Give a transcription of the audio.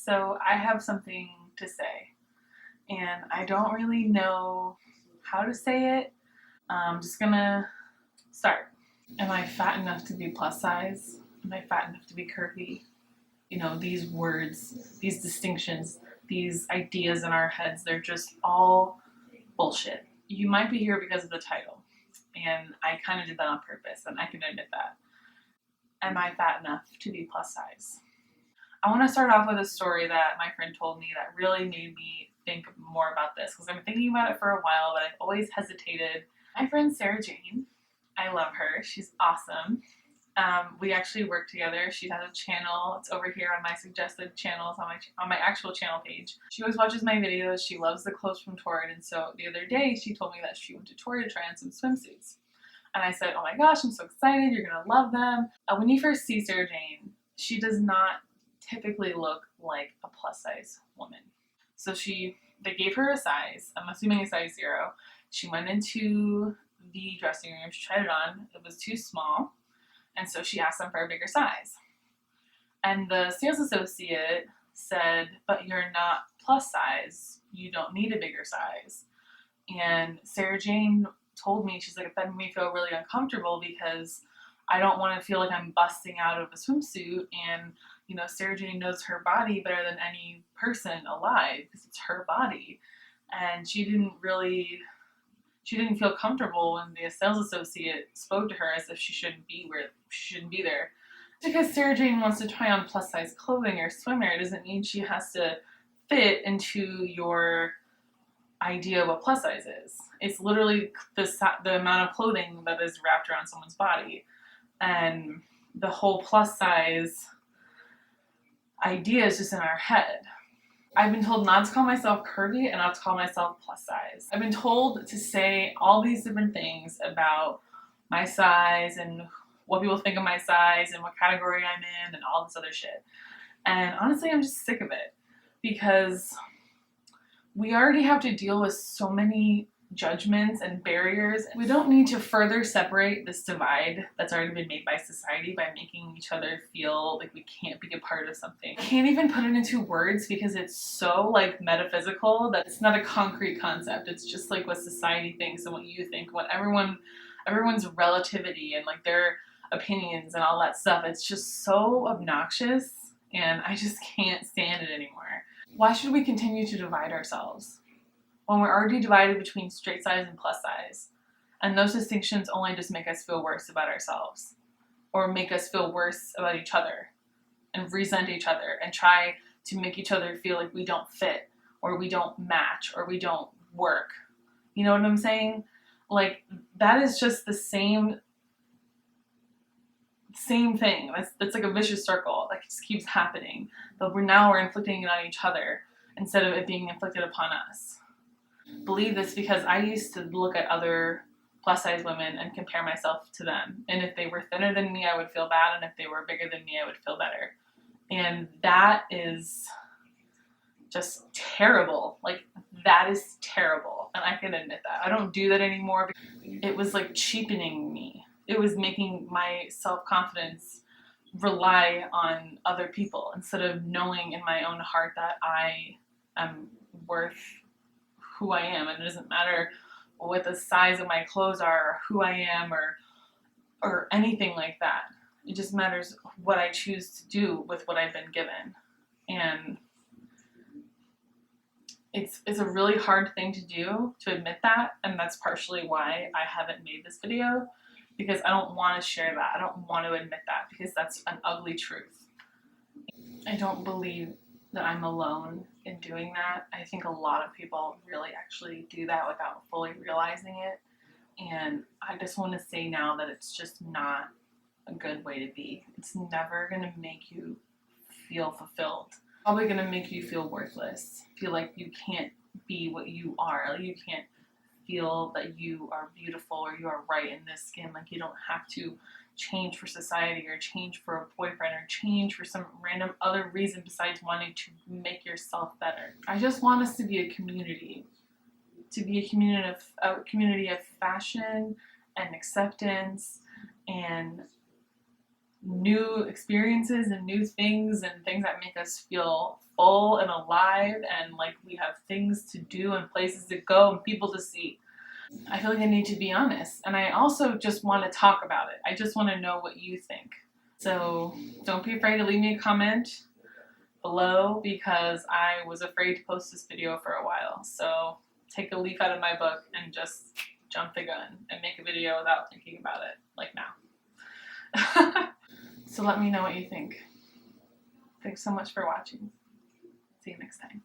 So I have something to say, and I don't really know how to say it. I'm just gonna start. Am I fat enough to be plus size? Am I fat enough to be curvy? You know, these words, these distinctions, these ideas in our heads, they're just all bullshit. You might be here because of the title, and I kind of did that on purpose, and I can admit that. Am I fat enough to be plus size? I want to start off with a story that my friend told me that really made me think more about this because I've been thinking about it for a while, but I've always hesitated. My friend Sarajane, I love her. She's awesome. We actually work together. She has a channel. It's over here on my suggested channels on my actual channel page. She always watches my videos. She loves the clothes from Torrid, and so the other day she told me that she went to Torrid to try on some swimsuits. And I said, "Oh my gosh, I'm so excited! You're gonna love them." When you first see Sarajane, she does not typically look like a plus size woman. So they gave her a size, I'm assuming a size 0. She went into the dressing room, she tried it on, it was too small, and so she asked them for a bigger size. And the sales associate said, "But you're not plus size, you don't need a bigger size." And Sarajane told me, she's like, "That made me feel really uncomfortable because I don't want to feel like I'm busting out of a swimsuit, and you know, Sarajane knows her body better than any person alive because it's her body." And she didn't feel comfortable when the sales associate spoke to her as if she shouldn't be there. Because Sarajane wants to try on plus size clothing or swimwear doesn't mean she has to fit into your idea of what plus size is. It's literally the amount of clothing that is wrapped around someone's body. And the whole plus size idea is just in our head. I've been told not to call myself curvy and not to call myself plus size. I've been told to say all these different things about my size and what people think of my size and what category I'm in and all this other shit. And honestly, I'm just sick of it because we already have to deal with so many judgments and barriers. We don't need to further separate this divide that's already been made by society by making each other feel like we can't be a part of something. I can't even put it into words because it's so like metaphysical that it's not a concrete concept. It's just like what society thinks and what you think, what everyone's relativity and like their opinions and all that stuff. It's just so obnoxious and I just can't stand it anymore. Why should we continue to divide ourselves when we're already divided between straight size and plus size? And those distinctions only just make us feel worse about ourselves or make us feel worse about each other and resent each other and try to make each other feel like we don't fit or we don't match or we don't work. You know what I'm saying? Like, that is just the same thing. That's like a vicious circle that just keeps happening. But we're inflicting it on each other instead of it being inflicted upon us. Believe this because I used to look at other plus size women and compare myself to them. And if they were thinner than me, I would feel bad. And if they were bigger than me, I would feel better. And that is just terrible. Like, that is terrible. And I can admit that. I don't do that anymore because it was like cheapening me. It was making my self-confidence rely on other people instead of knowing in my own heart that I am worth who I am. And it doesn't matter what the size of my clothes are or who I am or anything like that. It just matters what I choose to do with what I've been given. And it's a really hard thing to do, to admit that, and that's partially why I haven't made this video, because I don't want to share that. I don't want to admit that because that's an ugly truth. I don't believe that I'm alone in doing that. I think a lot of people really actually do that without fully realizing it, and I just want to say now that it's just not a good way to be. It's never going to make you feel fulfilled. Probably going to make you feel worthless, feel like you can't be what you are, like you can't feel that you are beautiful or you are right in this skin, like you don't have to change for society or change for a boyfriend or change for some random other reason besides wanting to make yourself better. I just want us to be a community, a community of fashion and acceptance and new experiences and new things and things that make us feel full and alive and like we have things to do and places to go and people to see. I feel like I need to be honest. And I also just want to talk about it. I just want to know what you think. So don't be afraid to leave me a comment below because I was afraid to post this video for a while. So take a leaf out of my book and just jump the gun and make a video without thinking about it, like now. So let me know what you think. Thanks so much for watching. See you next time.